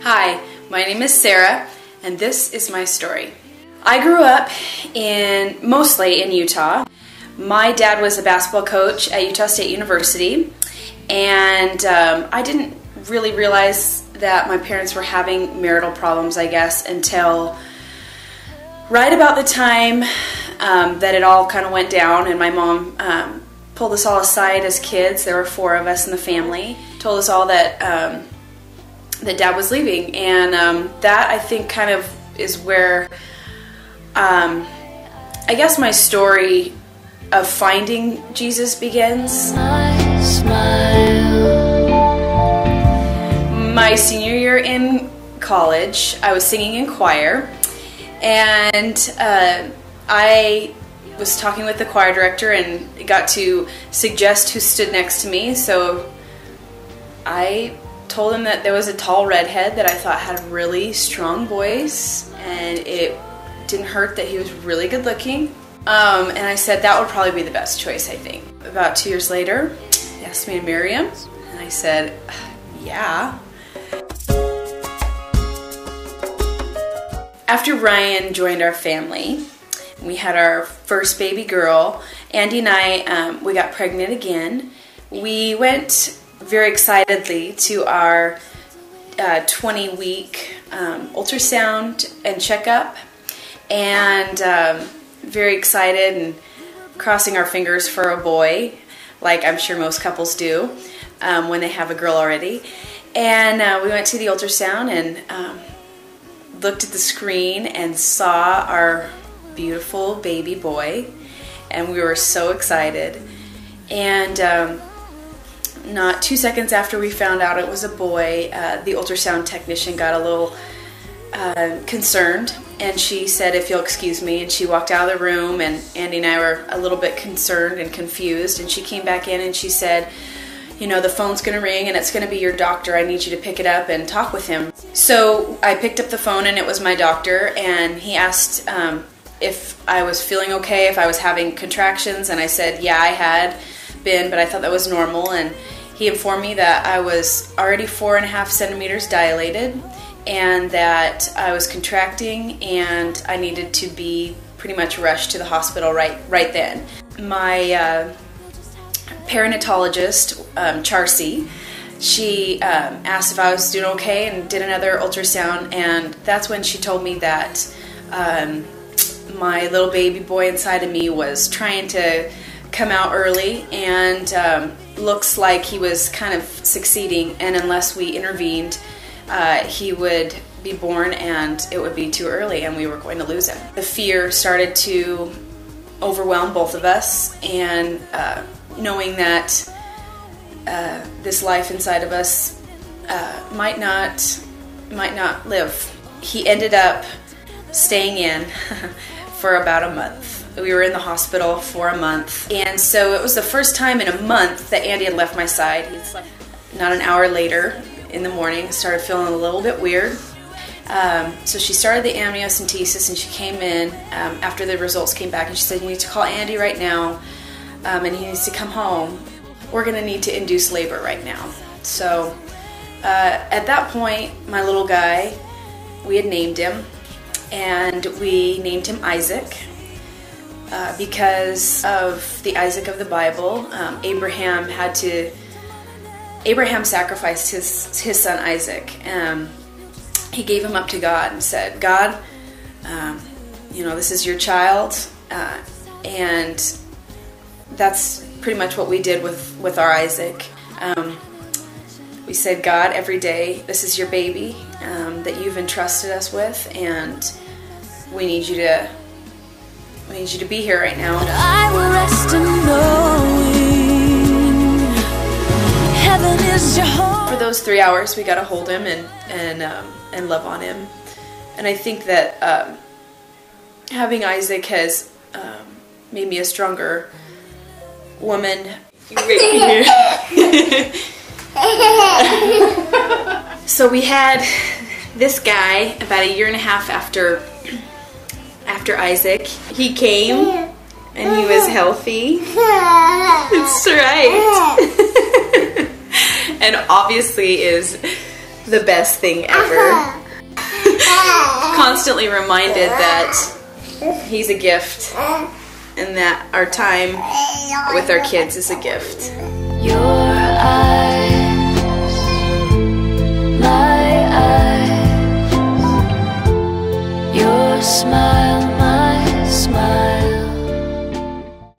Hi, my name is Sarah, and this is my story. I grew up mostly in Utah. My dad was a basketball coach at Utah State University, and I didn't really realize that my parents were having marital problems, I guess, until right about the time that it all kind of went down, and my mom pulled us all aside as kids. There were 4 of us in the family. Told us all that that Dad was leaving, and that I think kind of is where I guess my story of finding Jesus begins. My senior year in college, I was singing in choir, and I was talking with the choir director and got to suggest who stood next to me, so I told him that there was a tall redhead that I thought had a really strong voice, and it didn't hurt that he was really good looking. And I said that would probably be the best choice, I think. About 2 years later, he asked me to marry him, and I said, yeah. After Ryan joined our family, we had our first baby girl. Andy and I, we got pregnant again. We went very excitedly to our 20-week ultrasound and checkup, and very excited and crossing our fingers for a boy, like I'm sure most couples do when they have a girl already. And we went to the ultrasound and looked at the screen and saw our beautiful baby boy, and we were so excited. And not 2 seconds after we found out it was a boy, the ultrasound technician got a little concerned, and she said, if you'll excuse me, and she walked out of the room, and Andy and I were a little bit concerned and confused, and she came back in and she said, you know, the phone's gonna ring and it's gonna be your doctor. I need you to pick it up and talk with him. So I picked up the phone, and it was my doctor, and he asked if I was feeling okay, if I was having contractions, and I said, yeah, I had been, but I thought that was normal. And he informed me that I was already 4.5 centimeters dilated, and that I was contracting, and I needed to be pretty much rushed to the hospital right then. My perinatologist, Charcy, she asked if I was doing okay and did another ultrasound, and that's when she told me that my little baby boy inside of me was trying to come out early, and looks like he was kind of succeeding, and unless we intervened, he would be born and it would be too early and we were going to lose him. The fear started to overwhelm both of us, and knowing that this life inside of us might not live. He ended up staying in for about a month. We were in the hospital for a month, and so it was the first time in a month that Andy had left my side. Not an hour later in the morning, started feeling a little bit weird. So she started the amniocentesis, and she came in after the results came back, and she said, you need to call Andy right now, and he needs to come home. We're going to need to induce labor right now. So at that point, my little guy, we had named him, and we named him Isaac. Because of the Isaac of the Bible, Abraham sacrificed his son Isaac. He gave him up to God and said, God, you know, this is your child, and that's pretty much what we did with our Isaac. We said, God, every day, this is your baby that you've entrusted us with, and we need you to be here right now. I will rest in knowing heaven is your home. For those 3 hours, we got to hold him and love on him, and I think that having Isaac has made me a stronger woman. So we had this guy about 1.5 years after Isaac. He came and he was healthy. That's right. And obviously is the best thing ever. Constantly reminded that he's a gift and that our time with our kids is a gift. Your eyes